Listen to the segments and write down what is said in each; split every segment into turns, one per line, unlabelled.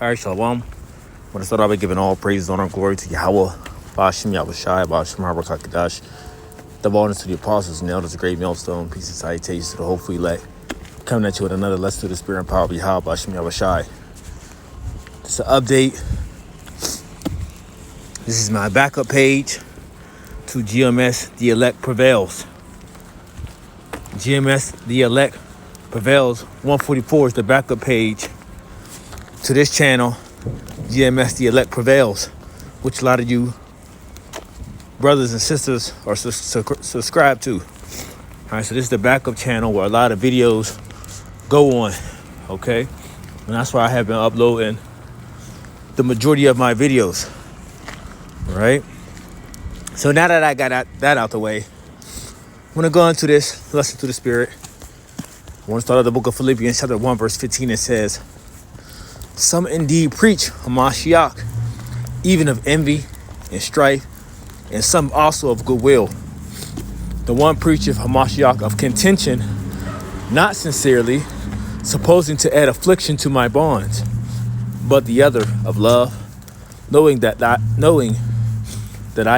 All right, Shalom. I want to start off by giving all praise, honor, and glory to Yahweh, Ba'ashim Yahushai, Ba'ashim HaRakakadash, double honors to the apostles and elders, the great millstone, peace and salutations to the hopefully elect. Coming at you with another lesson to the spirit and power of Yahweh, Ba'ashim Yahushai. It's an update. This is my backup page to GMS The Elect Prevails. GMS The Elect Prevails 144 is the backup page to this channel, GMS The Elect Prevails, which a lot of you brothers and sisters are subscribed to. All right, so this is the backup channel where a lot of videos go on, okay? And that's why I have been uploading the majority of my videos, right? So now that I got that out the way, I'm going to go into this lesson to the spirit. I want to start out the book of Philippians chapter 1, verse 15. It says, some indeed preach Hamashiach, even of envy and strife, and some also of goodwill. The one preacheth Hamashiach of contention, not sincerely, supposing to add affliction to my bonds, but the other of love, knowing that I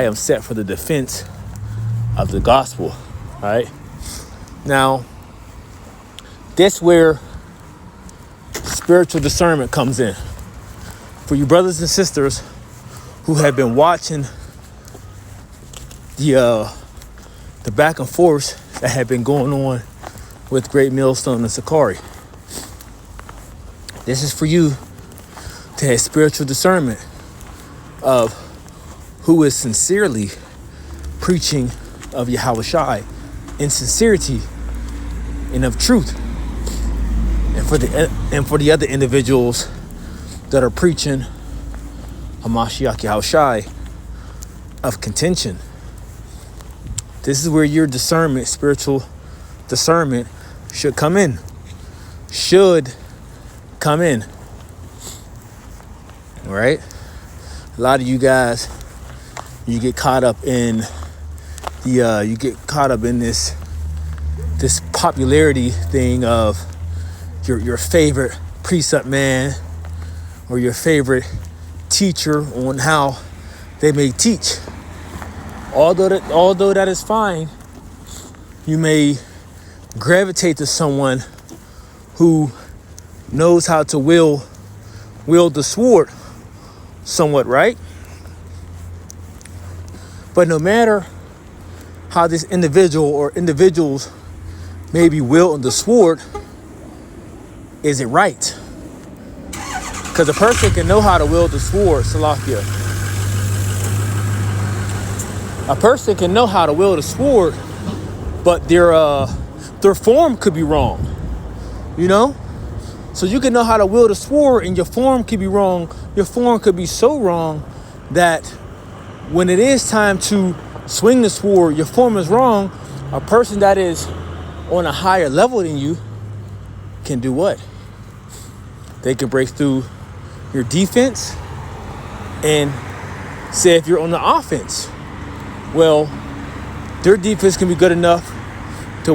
am set for the defense of the gospel. All right. Now, this where spiritual discernment comes in. For you brothers and sisters who have been watching the back and forth that have been going on with Great Millstone and Sakari. This is for you to have spiritual discernment of who is sincerely preaching of Yahushai in sincerity and of truth. And for the other individuals that are preaching Hamashiach Yahushai of contention. This is where your discernment, spiritual discernment, should come in. Should come in. All right? A lot of you guys, you get caught up in this popularity thing of your favorite precept man or your favorite teacher on how they may teach. Although that is fine, you may gravitate to someone who knows how to wield the sword somewhat, right? But no matter how this individual or individuals may be wielding the sword, is it right? Because a person can know how to wield the sword, Salakia. A person can know how to wield a sword, but their form could be wrong. You know? So you can know how to wield a sword and your form could be wrong. Your form could be so wrong that when it is time to swing the sword, your form is wrong. A person that is on a higher level than you can do what? They can break through your defense and say if you're on the offense, well, their defense can be good enough to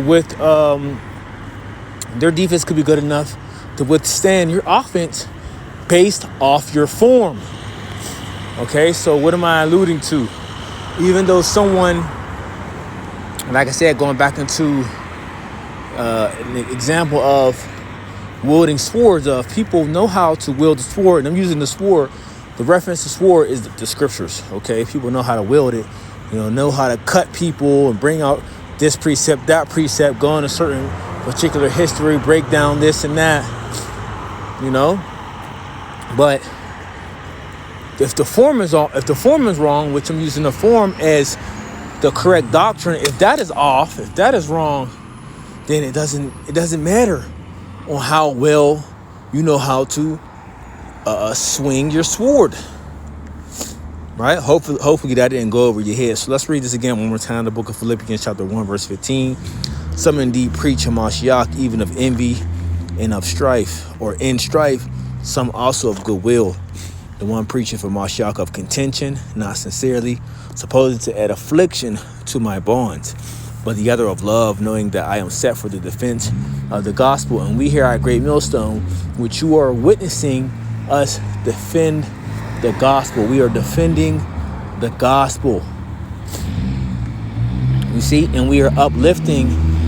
withstand your offense based off your form. Okay, so what am I alluding to? Even though someone, like I said, going back into an example of wielding swords, of people know how to wield the sword, and I'm using the sword. The reference to sword is the scriptures. Okay, people know how to wield it. Know how to cut people and bring out this precept, that precept, go on a certain particular history, break down this and that. But if the form is wrong, which I'm using the form as the correct doctrine, if that is off, if that is wrong, then it doesn't matter on how well you know how to swing your sword, right? Hopefully that didn't go over your head. So let's read this again one more time. The book of Philippians chapter 1 verse 15. Some indeed preach Hamashiach, even of envy and of strife, or in strife, some also of goodwill. The one preaching for Hamashiach of contention, not sincerely, supposing to add affliction to my bonds, but the other of love, knowing that I am set for the defense of the gospel. And we here at Great Millstone, which you are witnessing us defend the gospel. We are defending the gospel. You see, and we are uplifting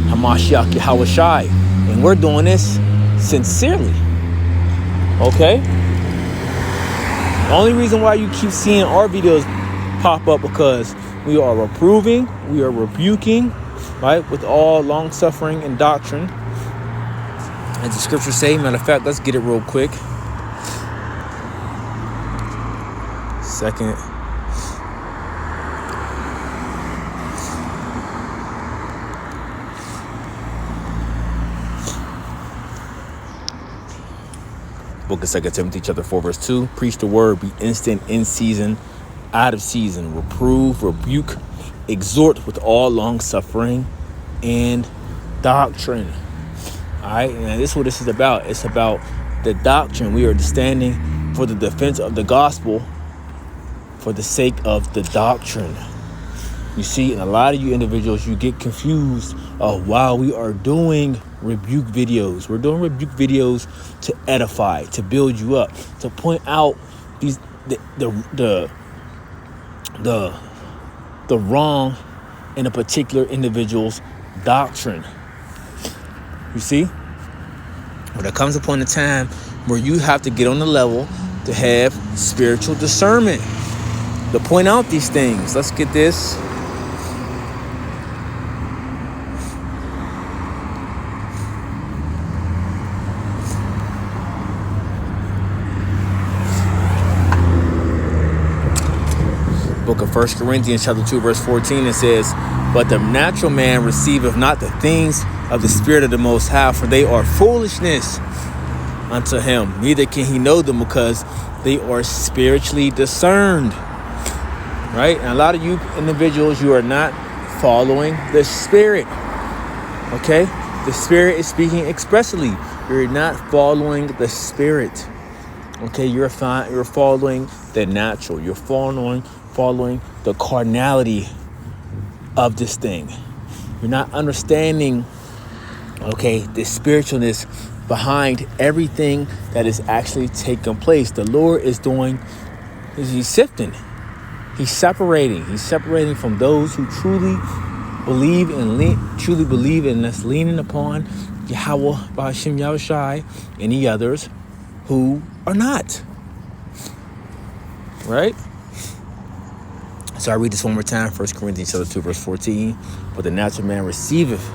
Hamashiach Yahushai, and we're doing this sincerely. Okay? The only reason why you keep seeing our videos pop up because we are reproving, we are rebuking, right, with all long suffering and doctrine, as the scriptures say. Matter of fact, let's get it real quick. Second. Book of 2 Timothy chapter 4 verse 2. Preach the word, be instant, in season, out of season. Reprove, rebuke, exhort with all long suffering and doctrine. All right, and this is what this is about. It's about the doctrine. We are standing for the defense of the gospel for the sake of the doctrine. You see, and a lot of you individuals, you get confused of why we are doing rebuke videos. We're doing rebuke videos to edify, to build you up, to point out these the wrong in a particular individual's doctrine. You see, when there comes upon a time where you have to get on the level to have spiritual discernment, to point out these things. Let's get this. Book of 1 Corinthians chapter 2 verse 14, it says, but the natural man receiveth not the things of the Spirit of the Most High, for they are foolishness unto him, neither can he know them, because they are spiritually discerned. Right? And a lot of you individuals, you are not following the Spirit. Okay? The Spirit is speaking expressly. You're not following the Spirit. Okay? You're following the natural. You're following the carnality of this thing. You're not understanding, okay, the spiritualness behind everything that is actually taking place. The Lord is he's sifting. He's separating from those who truly believe and that's leaning upon Yahweh, Ba'ashem Yahushai, and the others who are not. Right? So I read this one more time. 1 Corinthians chapter 2 verse 14. But the natural man receiveth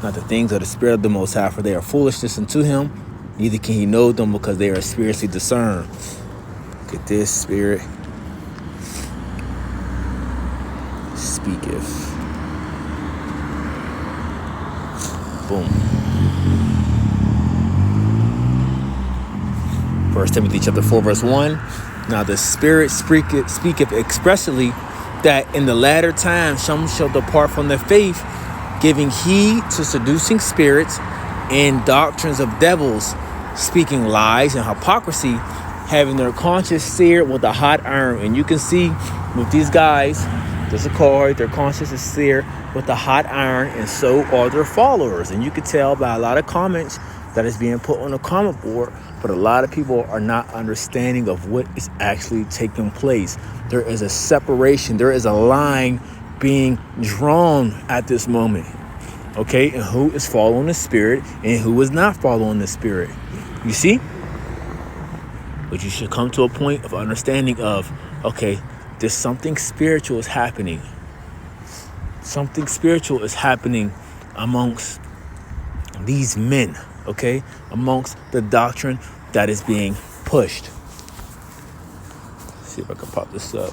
not the things of the Spirit of the Most High, for they are foolishness unto him, neither can he know them, because they are spiritually discerned. Get this, Spirit speaketh. Boom. 1 Timothy chapter 4 verse 1. Now the Spirit speaketh expressly that in the latter time some shall depart from the faith, giving heed to seducing spirits and doctrines of devils, speaking lies and hypocrisy, having their conscience seared with a hot iron. And you can see with these guys, there's a card, their conscience is seared with a hot iron, and so are their followers. And you can tell by a lot of comments that is being put on the comment board, but a lot of people are not understanding of what is actually taking place. There is a separation. There is a line being drawn at this moment. Okay, and who is following the Spirit and who is not following the Spirit. You see? But you should come to a point of understanding of, okay, there's something spiritual is happening. Something spiritual is happening amongst these men, okay? Amongst the doctrine that is being pushed. Let's see if I can pop this up.